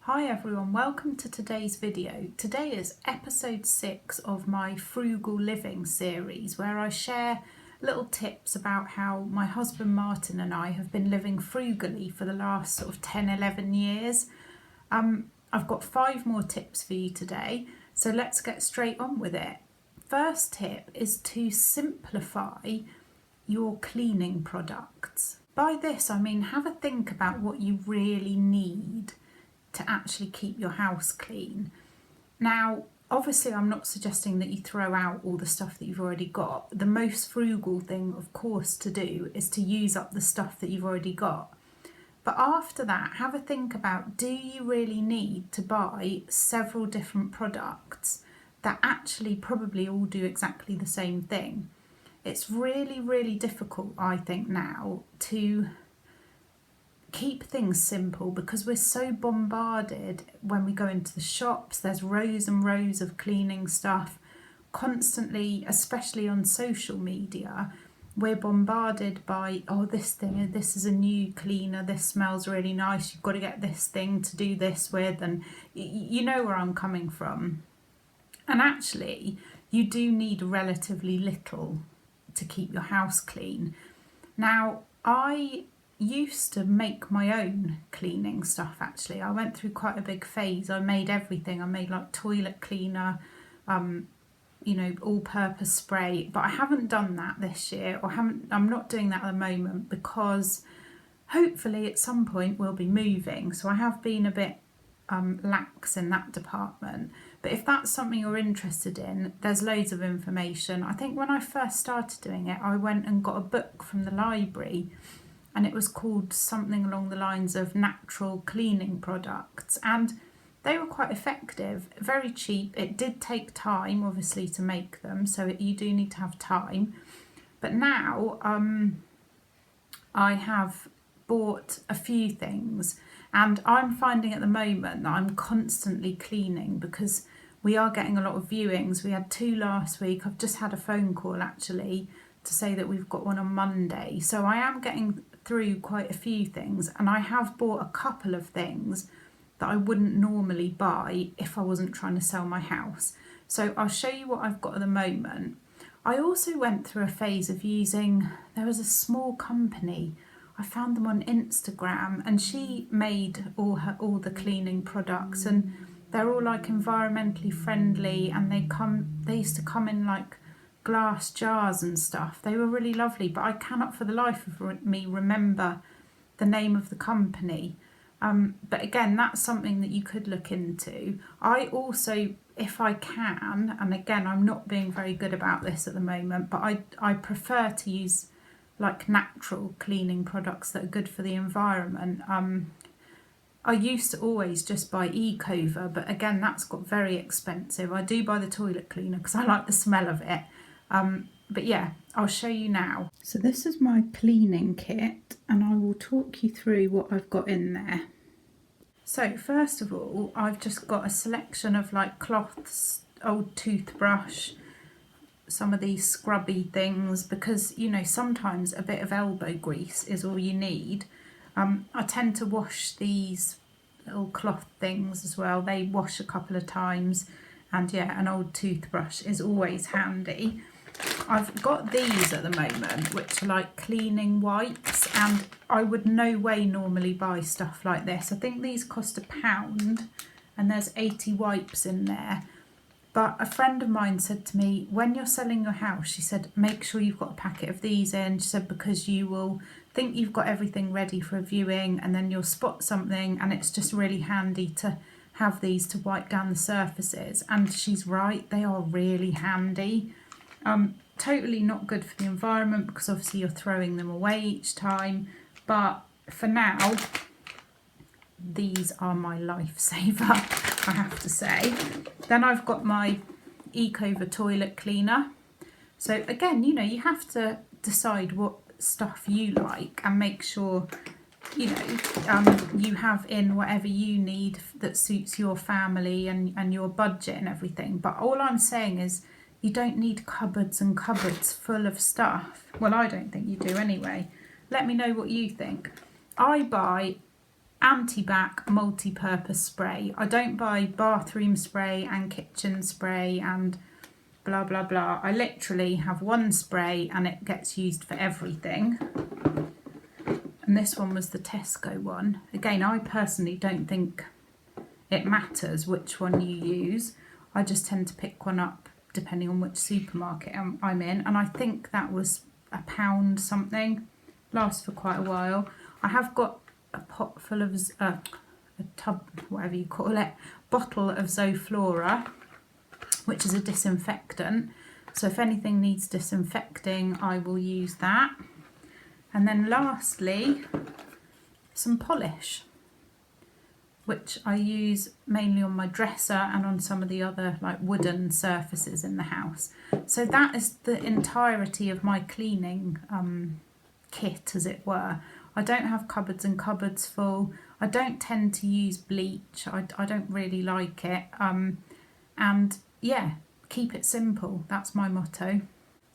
Hi everyone, welcome to today's video. Today is episode 6 of my Frugal Living series where I share little tips about how my husband Martin and I have been living frugally for the last sort of 10-11 years. I've got 5 more tips for you today, so let's get straight on with it. First tip is to simplify your cleaning products. By this I mean have a think about what you really need to actually keep your house clean. Now, obviously I'm not suggesting that you throw out all the stuff that you've already got. The most frugal thing, of course, to do is to use up the stuff that you've already got. But after that, have a think about, do you really need to buy several different products that actually probably all do exactly the same thing? It's really, really difficult, I think, now to keep things simple because we're so bombarded when we go into the shops. There's rows and rows of cleaning stuff constantly, especially on social media. We're bombarded by, oh, this is a new cleaner, this smells really nice, you've got to get this thing to do this with, and you know where I'm coming from. And actually you do need relatively little to keep your house clean. Now, I used to make my own cleaning stuff. Actually, I went through quite a big phase. I made everything. I made like toilet cleaner, all-purpose spray, but I haven't done that this year, I'm not doing that at the moment because hopefully at some point we'll be moving, so I have been a bit lax in that department. But if that's something you're interested in, there's loads of information. I think when I first started doing it, I went and got a book from the library and it was called something along the lines of natural cleaning products, and they were quite effective, very cheap. It did take time obviously to make them, so you do need to have time. But now I have bought a few things and I'm finding at the moment that I'm constantly cleaning because we are getting a lot of viewings. We had 2 last week. I've just had a phone call actually to say that we've got one on Monday. So I am getting through quite a few things, and I have bought a couple of things that I wouldn't normally buy if I wasn't trying to sell my house. So I'll show you what I've got at the moment. I also went through a phase of using, there was a small company, I found them on Instagram, and she made all the cleaning products, and they're all like environmentally friendly, and they used to come in like glass jars and stuff. They were really lovely, but I cannot for the life of me remember the name of the company. But again, that's something that you could look into. I also, if I can, and again I'm not being very good about this at the moment, but I prefer to use like natural cleaning products that are good for the environment. I used to always just buy Ecover, but again that's got very expensive. I do buy the toilet cleaner because I like the smell of it. But yeah, I'll show you now. So this is my cleaning kit and I will talk you through what I've got in there. So first of all, I've just got a selection of like cloths, old toothbrush, some of these scrubby things, because you know sometimes a bit of elbow grease is all you need. I tend to wash these little cloth things as well. They wash a couple of times, and yeah, an old toothbrush is always handy. I've got these at the moment, which are like cleaning wipes, and I would no way normally buy stuff like this. I think these cost £1 and there's 80 wipes in there. But a friend of mine said to me, when you're selling your house, she said, make sure you've got a packet of these in. She said, because you will think you've got everything ready for a viewing and then you'll spot something, and it's just really handy to have these to wipe down the surfaces. And she's right, they are really handy. Totally not good for the environment because obviously you're throwing them away each time, but for now these are my lifesaver, I have to say. Then I've got my Ecover toilet cleaner. So again, you know, you have to decide what stuff you like and make sure you have in whatever you need that suits your family and your budget and everything. But all I'm saying is you don't need cupboards and cupboards full of stuff. Well, I don't think you do anyway. Let me know what you think. I buy anti-bac multi-purpose spray. I don't buy bathroom spray and kitchen spray and blah blah blah. I literally have one spray and it gets used for everything. And this one was the Tesco one. Again, I personally don't think it matters which one you use. I just tend to pick one up depending on which supermarket I'm in, and I think that was £1 something. Lasts for quite a while. I have got a pot full of a tub, whatever you call it, bottle of Zoflora, which is a disinfectant. So if anything needs disinfecting, I will use that. And then lastly, some polish, which I use mainly on my dresser and on some of the other like wooden surfaces in the house. So that is the entirety of my cleaning kit, as it were. I don't have cupboards and cupboards full. I don't tend to use bleach. I don't really like it. And yeah, keep it simple. That's my motto.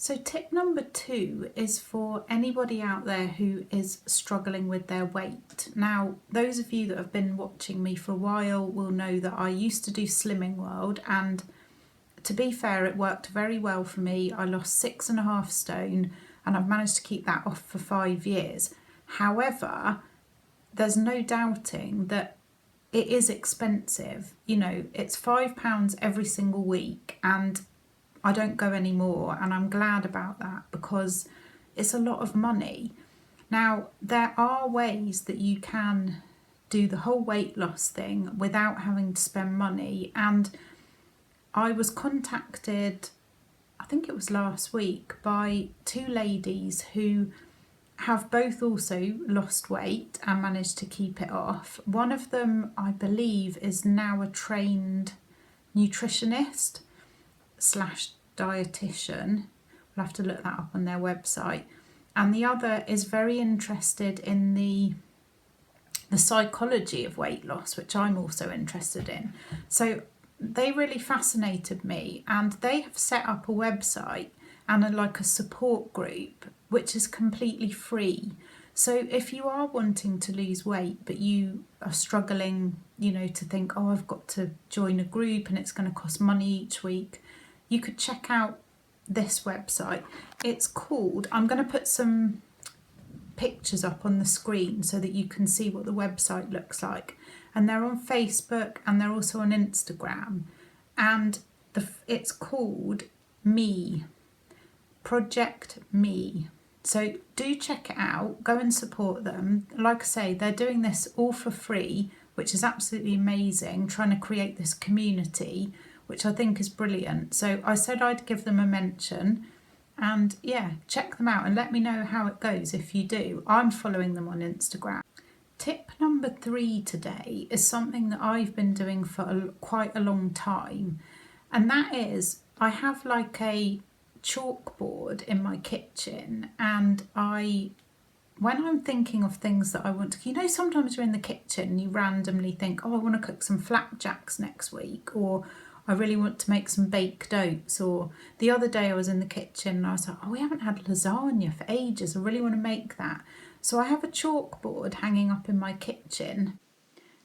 So tip number 2 is for anybody out there who is struggling with their weight. Now, those of you that have been watching me for a while will know that I used to do Slimming World, and to be fair, it worked very well for me. I lost 6.5 stone and I've managed to keep that off for 5 years. However, there's no doubting that it is expensive. You know, it's £5 every single week, and I don't go anymore, and I'm glad about that because it's a lot of money. Now, there are ways that you can do the whole weight loss thing without having to spend money, and I was contacted, I think it was last week, by 2 ladies who have both also lost weight and managed to keep it off. One of them, I believe, is now a trained nutritionist / dietitian. We'll have to look that up on their website. And the other is very interested in the psychology of weight loss, which I'm also interested in. So they really fascinated me, and they have set up a website and a support group which is completely free. So if you are wanting to lose weight but you are struggling, you know, to think, oh, I've got to join a group and it's going to cost money each week, you could check out this website. It's called, I'm going to put some pictures up on the screen so that you can see what the website looks like. And they're on Facebook and they're also on Instagram. And it's called Me, Project Me. So do check it out, go and support them. Like I say, they're doing this all for free, which is absolutely amazing, trying to create this community, which I think is brilliant. So I said I'd give them a mention, and yeah, check them out and let me know how it goes if you do. I'm following them on Instagram. Tip number 3 today is something that I've been doing for quite a long time, and that is I have like a chalkboard in my kitchen, and when I'm thinking of things that I want to, you know, sometimes you're in the kitchen and you randomly think, oh, I want to cook some flapjacks next week, or I really want to make some baked oats. Or the other day I was in the kitchen and I was like, oh, we haven't had lasagna for ages, I really want to make that. So I have a chalkboard hanging up in my kitchen,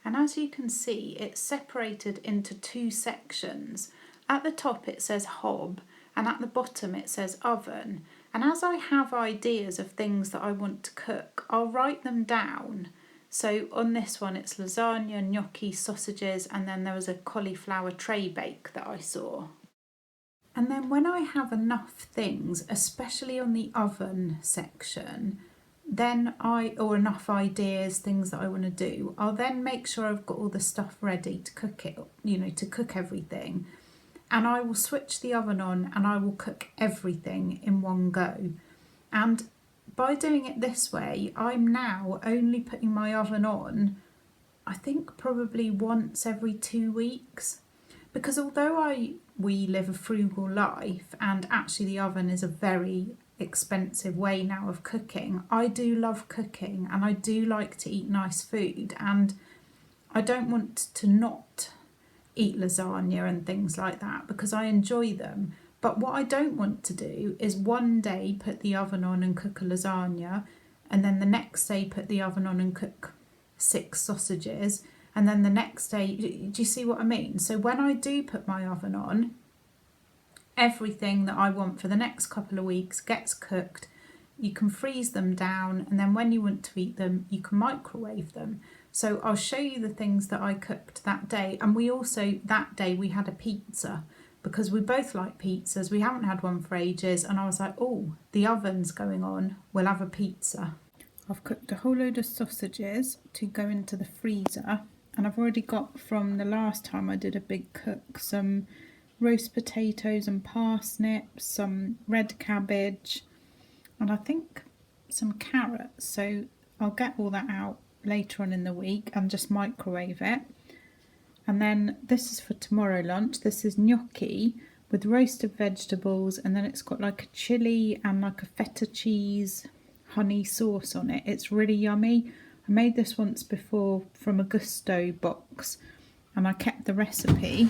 and as you can see, it's separated into 2 sections. At the top it says hob, and at the bottom it says oven. And as I have ideas of things that I want to cook, I'll write them down. So on this one it's lasagna, gnocchi, sausages, and then there was a cauliflower tray bake that I saw. And then when I have enough things, especially on the oven section, or enough ideas, things that I want to do, I'll then make sure I've got all the stuff ready to cook it, you know, to cook everything. And I will switch the oven on and I will cook everything in one go. And by doing it this way, I'm now only putting my oven on, I think probably once every 2 weeks. Because although we live a frugal life, and actually the oven is a very expensive way now of cooking, I do love cooking and I do like to eat nice food, and I don't want to not eat lasagna and things like that because I enjoy them. But what I don't want to do is one day put the oven on and cook a lasagna, and then the next day put the oven on and cook 6 sausages, and then the next day, do you see what I mean? So when I do put my oven on, everything that I want for the next couple of weeks gets cooked. You can freeze them down, and then when you want to eat them, you can microwave them. So I'll show you the things that I cooked that day. And we also, that day, we had a pizza because we both like pizzas. We haven't had one for ages. And I was like, oh, the oven's going on. We'll have a pizza. I've cooked a whole load of sausages to go into the freezer. And I've already got, from the last time I did a big cook, some roast potatoes and parsnips, some red cabbage, and I think some carrots. So I'll get all that out later on in the week and just microwave it. And then this is for tomorrow lunch. This is gnocchi with roasted vegetables, and then it's got like a chilli and like a feta cheese honey sauce on it. It's really yummy. I made this once before from a GOUSTO box, and I kept the recipe.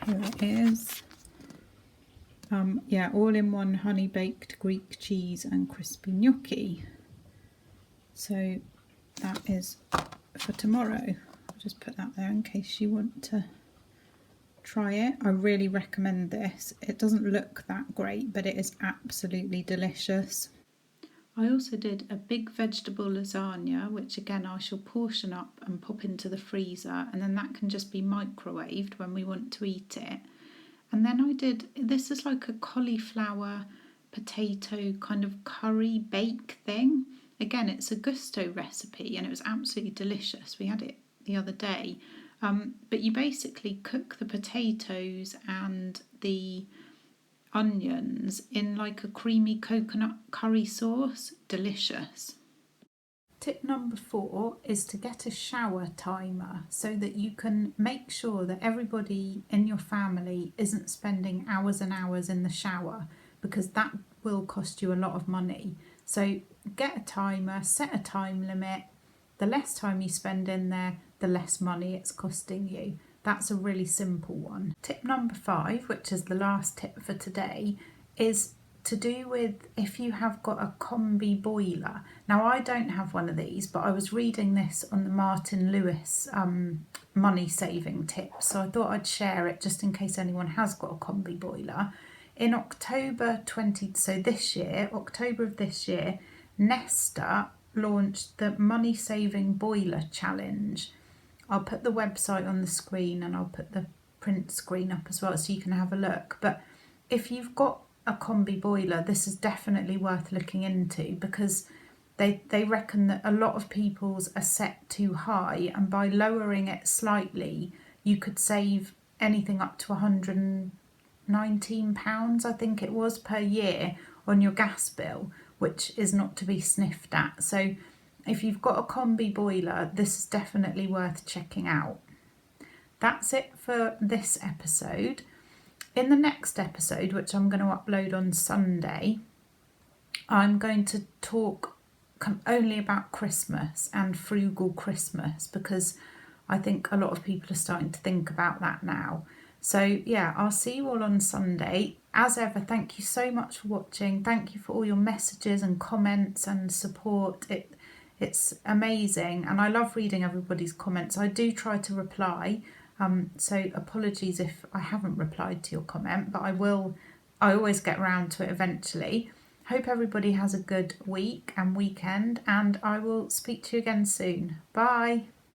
Here it is. Yeah, all in one honey baked Greek cheese and crispy gnocchi. So that is for tomorrow. I'll just put that there in case you want to try it. I really recommend this. It doesn't look that great, but it is absolutely delicious. I also did a big vegetable lasagna, which again I shall portion up and pop into the freezer, and then that can just be microwaved when we want to eat it. And then I did, this is like a cauliflower potato kind of curry bake thing. Again, it's a GOUSTO recipe and it was absolutely delicious. We had it the other day. But you basically cook the potatoes and the onions in like a creamy coconut curry sauce. Delicious. Tip number 4 is to get a shower timer so that you can make sure that everybody in your family isn't spending hours and hours in the shower, because that will cost you a lot of money. So get a timer, set a time limit. The less time you spend in there, the less money it's costing you. That's a really simple one. Tip number 5, which is the last tip for today, is to do with if you have got a combi boiler. Now I don't have one of these, but I was reading this on the Martin Lewis money saving tips, so I thought I'd share it just in case anyone has got a combi boiler. In October of this year, Nesta launched the money saving boiler challenge. I'll put the website on the screen and I'll put the print screen up as well so you can have a look. But if you've got a combi boiler, this is definitely worth looking into, because they reckon that a lot of people's are set too high, and by lowering it slightly you could save anything up to £119, I think it was, per year on your gas bill, which is not to be sniffed at. So if you've got a combi boiler, this is definitely worth checking out. That's it for this episode. In the next episode, which I'm going to upload on Sunday, I'm going to talk only about Christmas and frugal Christmas, because I think a lot of people are starting to think about that now. So yeah, I'll see you all on Sunday. As ever, thank you so much for watching. Thank you for all your messages and comments and support. It's amazing, and I love reading everybody's comments. I do try to reply. So apologies if I haven't replied to your comment, but I will. I always get around to it eventually. Hope everybody has a good week and weekend, and I will speak to you again soon. Bye.